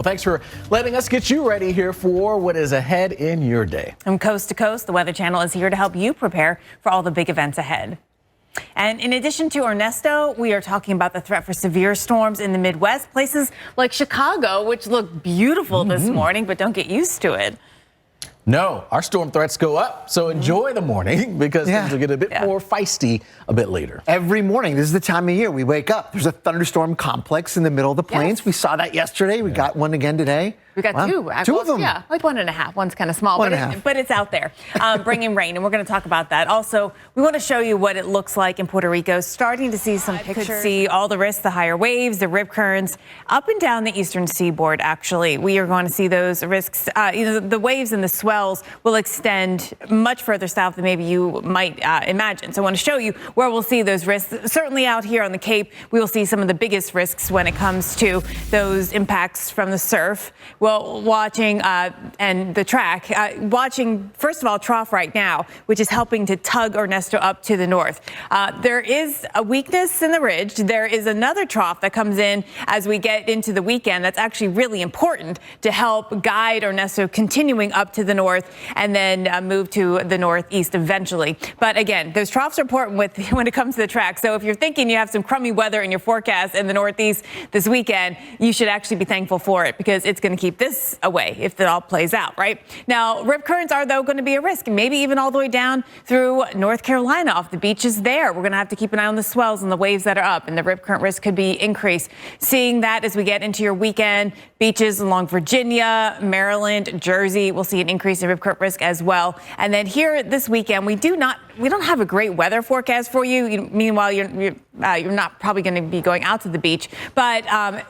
Thanks for letting us get you ready here for what is ahead in your day. From coast to coast, the Weather Channel is here to help you prepare for all the big events ahead. And in addition to Ernesto, we are talking about the threat for severe storms in the Midwest, places like Chicago, which look beautiful this morning, but don't get used to it. No, our storm threats go up, so enjoy the morning because things will get a bit more feisty a bit later. Every morning, this is the time of year we wake up. There's a thunderstorm complex in the middle of the plains. We saw that yesterday. We got one again today. We got two. Two of them. Yeah, like 1.5. One's kind of small, but it's out there, bringing rain, and we're going to talk about that. Also, we want to show you what it looks like in Puerto Rico. Starting to see some pictures. Could see all the risks, the higher waves, the rip currents, up and down the eastern seaboard, actually. We are going to see those risks. The waves and the swells will extend much further south than maybe you might imagine. So I want to show you where we'll see those risks. Certainly out here on the Cape, we will see some of the biggest risks when it comes to those impacts from the surf. Well, watching and the track, watching, first of all, trough right now, which is helping to tug Ernesto up to the north. There is a weakness in the ridge. There is another trough that comes in as we get into the weekend. That's actually really important to help guide Ernesto continuing up to the north and then move to the northeast eventually. But again, those troughs are important when it comes to the track. So if you're thinking you have some crummy weather in your forecast in the northeast this weekend, you should actually be thankful for it because it's going to keep this away if it all plays out, right? Now, rip currents are, though, going to be a risk, maybe even all the way down through North Carolina off the beaches there. We're going to have to keep an eye on the swells and the waves that are up, and the rip current risk could be increased. Seeing that as we get into your weekend, beaches along Virginia, Maryland, Jersey, we'll see an increase in rip current risk as well. And then here this weekend, we don't have a great weather forecast for you. Meanwhile, you're not probably going to be going out to the beach, but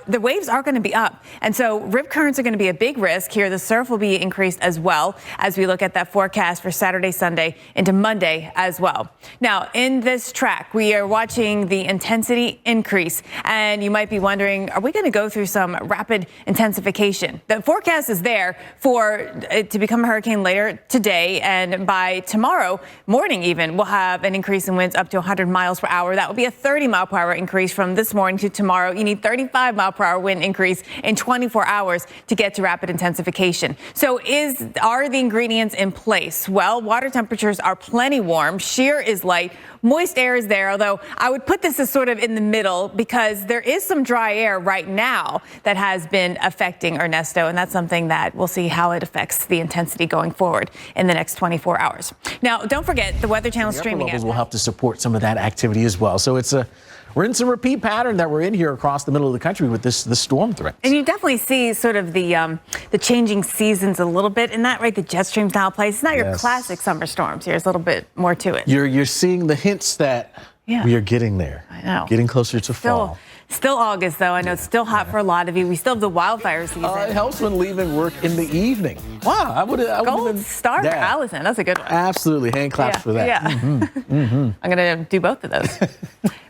the waves are going to be up. And so rip currents are going to be a big risk here. The surf will be increased as well as we look at that forecast for Saturday, Sunday into Monday as well. Now, in this track, we are watching the intensity increase. And you might be wondering, are we going to go through some rapid intensification? The forecast is there for it to become a hurricane later today. And by tomorrow morning even, we'll have an increase in winds up to 100 miles per hour. That will be a 30 mile per hour increase from this morning to tomorrow. You need 35 mile per hour wind increase in 24 hours to get to rapid intensification. So are the ingredients in place? Well, water temperatures are plenty warm. Shear is light. Moist air is there, although I would put this as sort of in the middle because there is some dry air right now that has been affecting Ernesto, and that's something that we'll see how it affects the intensity going forward in the next 24 hours. Now, don't forget the Weather Channel streaming levels will help to support some of that activity as well. So we're in some repeat pattern that we're in here across the middle of the country with this storm threat. And you definitely see sort of the changing seasons a little bit in that, right? The jet stream's now place. It's not your classic summer storms. There's a little bit more to it. You're seeing the hints that we are getting there. I know. Getting closer to fall. Still August, though. I know it's still hot for a lot of you. We still have the wildfire season. It helps when leaving work in the evening. Wow, I would have. Gold star for Allison. That's a good one. Absolutely. Hand claps for that. Yeah. I'm going to do both of those.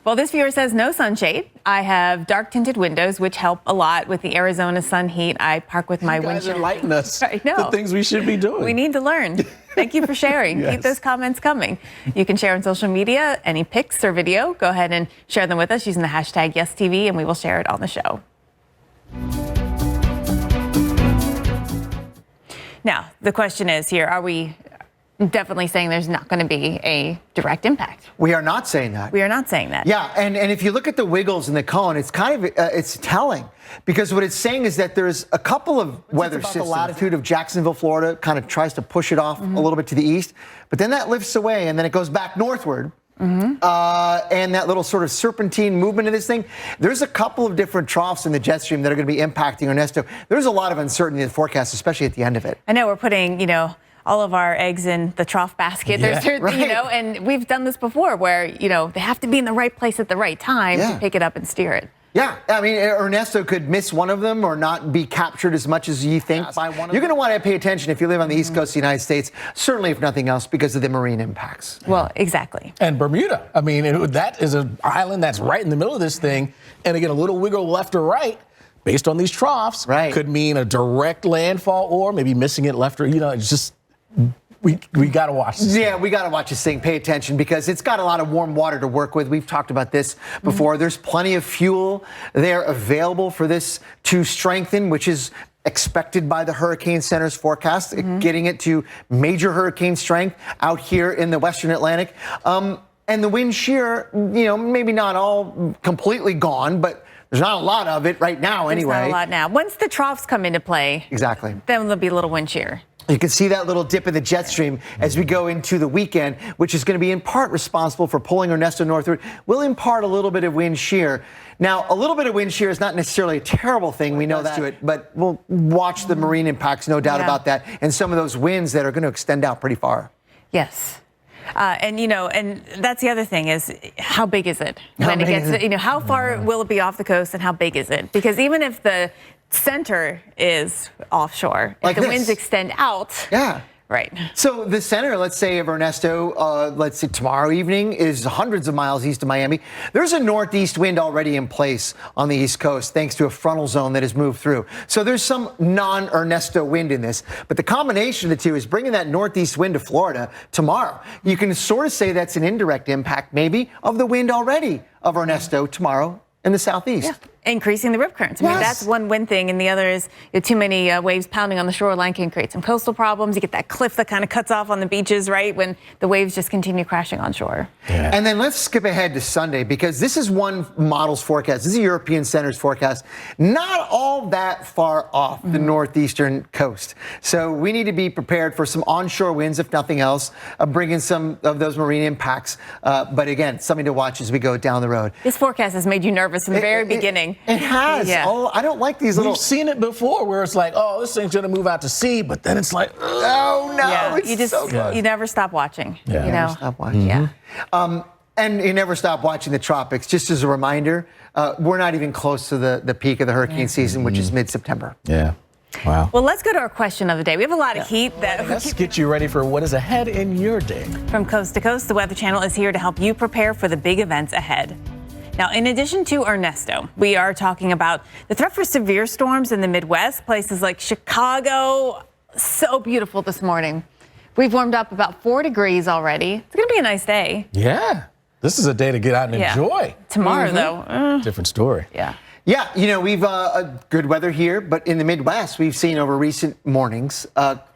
Well, this viewer says no sunshade. I have dark tinted windows, which help a lot with the Arizona sun heat. I park with my windshield. You guys enlighten us. I know. The things we should be doing. We need to learn. Thank you for sharing. Keep those comments coming. You can share on social media any pics or video. Go ahead and share them with us using the hashtag YesTV, and we will share it on the show. Now, the question is here, are we definitely saying there's not going to be a direct impact? We are not saying that. We are not saying that. Yeah, and if you look at the wiggles in the cone, it's kind of it's telling because what it's saying is that there's a couple of weather systems. The latitude of Jacksonville, Florida, kind of tries to push it off a little bit to the east, but then that lifts away and then it goes back northward. And that little sort of serpentine movement of this thing, there's a couple of different troughs in the jet stream that are going to be impacting Ernesto. There's a lot of uncertainty in the forecast, especially at the end of it. I know we're putting, all of our eggs in the trough basket. And we've done this before where, they have to be in the right place at the right time to pick it up and steer it. Yeah, I mean, Ernesto could miss one of them or not be captured as much as you think by one of them. You're going to want to pay attention if you live on the East Coast of the United States, certainly if nothing else, because of the marine impacts. Well, exactly. And Bermuda, I mean, that is an island that's right in the middle of this thing. And again, a little wiggle left or right, based on these troughs, could mean a direct landfall or maybe missing it left or, it's just... We got to watch this. Yeah, we got to watch this thing. Pay attention because it's got a lot of warm water to work with. We've talked about this before. There's plenty of fuel there available for this to strengthen, which is expected by the Hurricane Center's forecast, getting it to major hurricane strength out here in the Western Atlantic. And the wind shear, maybe not all completely gone, but there's not a lot of it right now anyway. There's not a lot now. Once the troughs come into play, exactly, then there'll be a little wind shear. You can see that little dip in the jet stream as we go into the weekend, which is going to be in part responsible for pulling Ernesto northward. Will impart a little bit of wind shear. Now, a little bit of wind shear is not necessarily a terrible thing. We know that, but we'll watch the marine impacts, no doubt about that, and some of those winds that are going to extend out pretty far. Yes. And that's the other thing is how big is it when it gets, how far will it be off the coast and how big is it? Because even if the center is offshore, if the winds extend out. Yeah. Right. So the center, let's say, of Ernesto, let's say tomorrow evening, is hundreds of miles east of Miami. There's a northeast wind already in place on the East Coast, thanks to a frontal zone that has moved through. So there's some non-Ernesto wind in this. But the combination of the two is bringing that northeast wind to Florida tomorrow. You can sort of say that's an indirect impact, maybe, of the wind already of Ernesto tomorrow in the southeast. Yeah. Increasing the rip currents. I mean, that's one wind thing, and the other is too many waves pounding on the shoreline can create some coastal problems. You get that cliff that kind of cuts off on the beaches, right, when the waves just continue crashing on shore. Yeah. And then let's skip ahead to Sunday, because this is one model's forecast. This is a European Center's forecast. Not all that far off the northeastern coast. So we need to be prepared for some onshore winds, if nothing else, bringing some of those marine impacts. But again, something to watch as we go down the road. This forecast has made you nervous from the very beginning. It has. Yeah. Oh, I don't like these little. We've seen it before where it's like, oh, this thing's going to move out to sea, but then it's like, oh, no. Yeah. It's so good. You never stop watching. Yeah. You never stop watching. Yeah. And you never stop watching the tropics. Just as a reminder, we're not even close to the peak of the hurricane season, which is mid-September. Yeah. Wow. Well, let's go to our question of the day. We have a lot of heat. Let's get you ready for what is ahead in your day. From coast to coast, the Weather Channel is here to help you prepare for the big events ahead. Now, in addition to Ernesto, we are talking about the threat for severe storms in the Midwest, places like Chicago. So beautiful this morning. We've warmed up about 4 degrees already. It's going to be a nice day. Yeah. This is a day to get out and enjoy. Tomorrow, though. Different story. Yeah. Yeah, we've good weather here, but in the Midwest, we've seen over recent mornings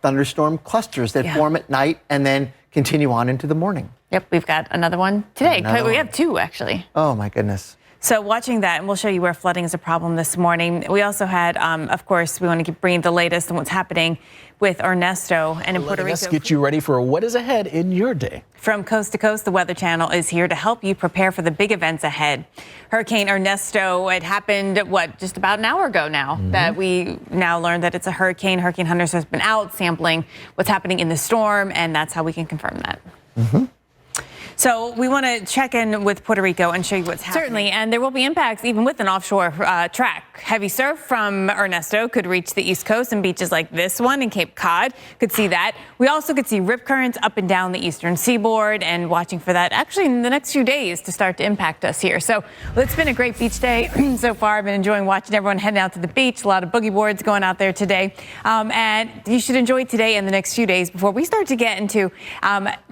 thunderstorm clusters that form at night and then continue on into the morning. Yep, we've got another one today. We have 2, actually. Oh, my goodness. So watching that, and we'll show you where flooding is a problem this morning. We also had, of course, we want to bring the latest on what's happening with Ernesto and in Puerto Rico. Let's get you ready for what is ahead in your day. From coast to coast, the Weather Channel is here to help you prepare for the big events ahead. Hurricane Ernesto, it happened, just about an hour ago now, that we now learned that it's a hurricane. Hurricane Hunters has been out sampling what's happening in the storm, and that's how we can confirm that. So we want to check in with Puerto Rico and show you what's happening. Certainly, and there will be impacts even with an offshore track. Heavy surf from Ernesto could reach the East Coast, and beaches like this one in Cape Cod could see that. We also could see rip currents up and down the eastern seaboard, and watching for that actually in the next few days to start to impact us here. So it's been a great beach day so far. I've been enjoying watching everyone heading out to the beach. A lot of boogie boards going out there today. And you should enjoy today and the next few days before we start to get into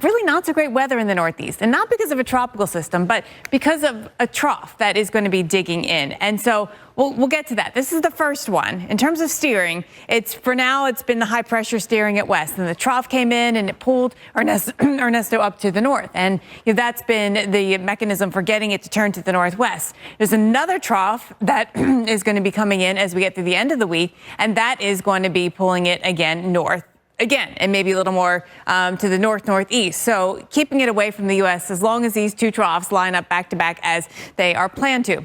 really not so great weather in the Northeast. And not because of a tropical system, but because of a trough that is going to be digging in. And so we'll get to that. This is the first one. In terms of steering, for now, it's been the high pressure steering at west. And the trough came in and it pulled Ernesto up to the north. And that's been the mechanism for getting it to turn to the northwest. There's another trough that is going to be coming in as we get through the end of the week. And that is going to be pulling it again north. Again, and maybe a little more to the northeast. So keeping it away from the U.S. as long as these 2 troughs line up back to back as they are planned to.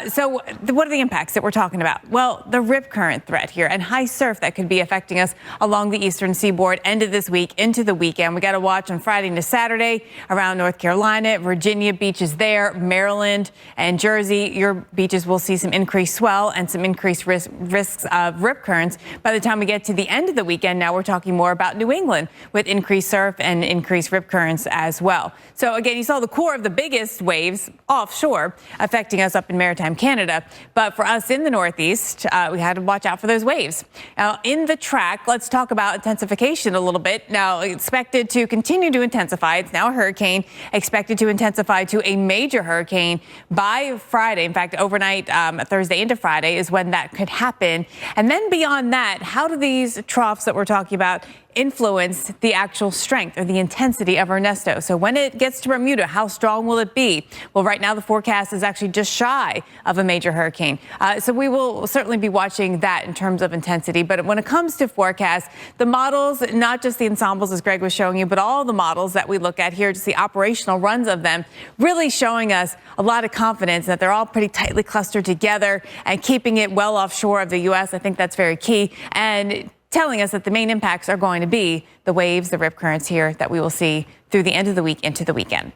So what are the impacts that we're talking about? Well, the rip current threat here and high surf that could be affecting us along the eastern seaboard end of this week into the weekend. We got to watch on Friday to Saturday around North Carolina, Virginia beaches there, Maryland and Jersey. Your beaches will see some increased swell and some increased risks of rip currents. By the time we get to the end of the weekend, now we're talking talking more about New England with increased surf and increased rip currents as well. So again, you saw the core of the biggest waves offshore affecting us up in maritime Canada. But for us in the Northeast, we had to watch out for those waves. Now, in the track, let's talk about intensification a little bit. Now, expected to continue to intensify. It's now a hurricane, expected to intensify to a major hurricane by Friday. In fact, overnight, Thursday into Friday is when that could happen. And then beyond that, how do these troughs that we're talking about influence the actual strength or the intensity of Ernesto? So when it gets to Bermuda, how strong will it be? Well, right now the forecast is actually just shy of a major hurricane. So we will certainly be watching that in terms of intensity. But when it comes to forecasts, the models, not just the ensembles as Greg was showing you, but all the models that we look at here, just the operational runs of them, really showing us a lot of confidence that they're all pretty tightly clustered together and keeping it well offshore of the U.S. I think that's very key. And telling us that the main impacts are going to be the waves, the rip currents here that we will see through the end of the week into the weekend.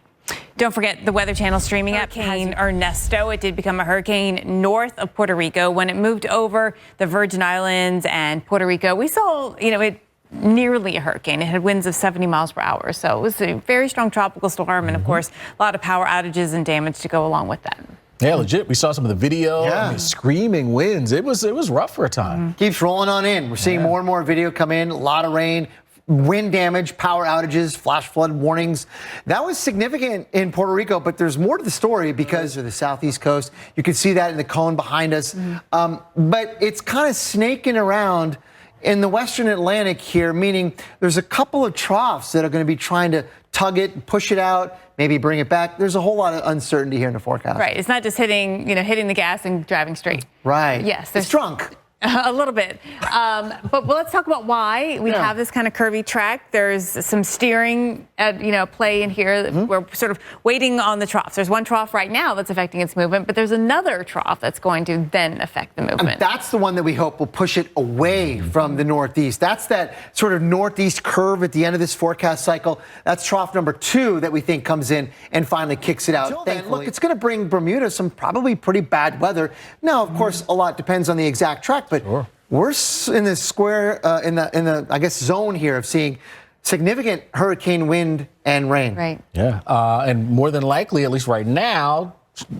Don't forget the Weather Channel streaming app. Hurricane Ernesto, it did become a hurricane north of Puerto Rico. When it moved over the Virgin Islands and Puerto Rico, we saw, it nearly a hurricane. It had winds of 70 miles per hour. So it was a very strong tropical storm. And of course, a lot of power outages and damage to go along with that. Yeah, legit. We saw some of the video. I mean, screaming winds. It was rough for a time. Keeps rolling on in. We're seeing more and more video come in. A lot of rain, wind damage, power outages, flash flood warnings. That was significant in Puerto Rico, but there's more to the story because of the southeast coast. You can see that in the cone behind us. But it's kind of snaking around in the western Atlantic here, meaning there's a couple of troughs that are going to be trying to tug it, push it out, maybe bring it back. There's a whole lot of uncertainty here in the forecast. Right. It's not just hitting the gas and driving straight. Right. Yes. It's drunk. A little bit. But let's talk about why we have this kind of curvy track. There's some steering at, play in here. We're sort of waiting on the troughs. There's one trough right now that's affecting its movement, but there's another trough that's going to then affect the movement. And that's the one that we hope will push it away from the northeast. That's that sort of northeast curve at the end of this forecast cycle. That's trough number 2 that we think comes in and finally kicks it out. Until then, look, it's going to bring Bermuda some probably pretty bad weather. Now, of course, a lot depends on the exact track. But we're in the square, in the I guess, zone here of seeing significant hurricane wind and rain. Right. Yeah. And more than likely, at least right now,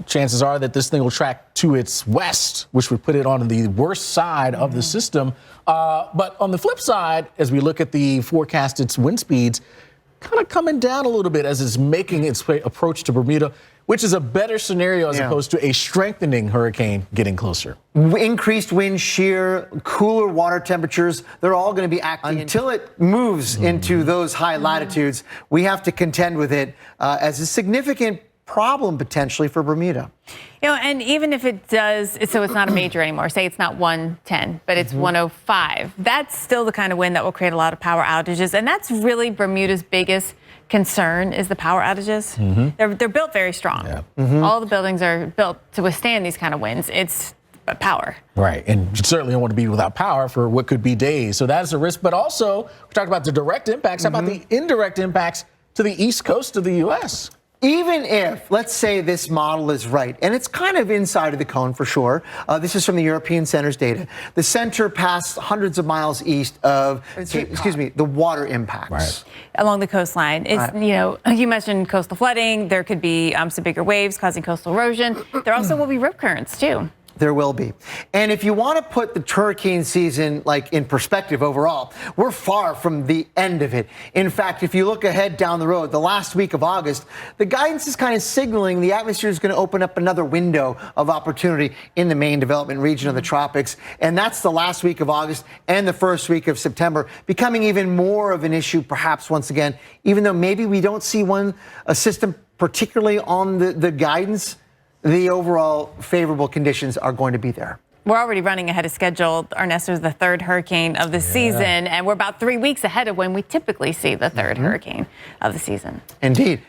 chances are that this thing will track to its west, which would put it on the worst side of the system. But on the flip side, as we look at the forecasted wind speeds, kind of coming down a little bit as it's making its approach to Bermuda, which is a better scenario as opposed to a strengthening hurricane getting closer. Increased wind shear, cooler water temperatures, they're all going to be acting until it moves into those high latitudes. We have to contend with it as a significant problem potentially for Bermuda. And even if it does, so it's not a major anymore. Say it's not 110, but it's 105. That's still the kind of wind that will create a lot of power outages. And that's really Bermuda's biggest concern is the power outages. They're built very strong. All the buildings are built to withstand these kind of winds. It's power. Right. And you certainly don't want to be without power for what could be days. So that is a risk. But also, we talked about the direct impacts. How about the indirect impacts to the east coast of the U.S.? Even if, let's say this model is right, and it's kind of inside of the cone for sure. This is from the European Center's data. The center passed hundreds of miles east of, the water impacts. Right. Along the coastline. It's, you mentioned coastal flooding. There could be some bigger waves causing coastal erosion. There also will be rip currents, too. There will be. And if you want to put the hurricane season in perspective overall, we're far from the end of it. In fact, if you look ahead down the road, the last week of August, the guidance is kind of signaling the atmosphere is going to open up another window of opportunity in the main development region of the tropics. And that's the last week of August and the first week of September, becoming even more of an issue, perhaps once again, even though maybe we don't see a system particularly on the guidance. The overall favorable conditions are going to be there. We're already running ahead of schedule. Ernesto is the third hurricane of the season, and we're about 3 weeks ahead of when we typically see the third hurricane of the season. Indeed.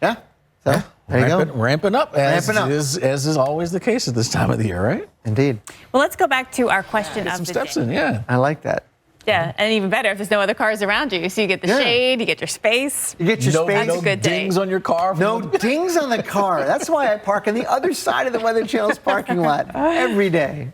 Yeah. So there you go. Ramping up, as is always the case at this time of the year, right? Indeed. Well, let's go back to our question of the steps day. in, I like that. Yeah, and even better if there's no other cars around you. So you get the shade, you get your space. You get your space. That's a good day. Dings on your car. No dings on the car. That's why I park on the other side of the Weather Channel's parking lot every day.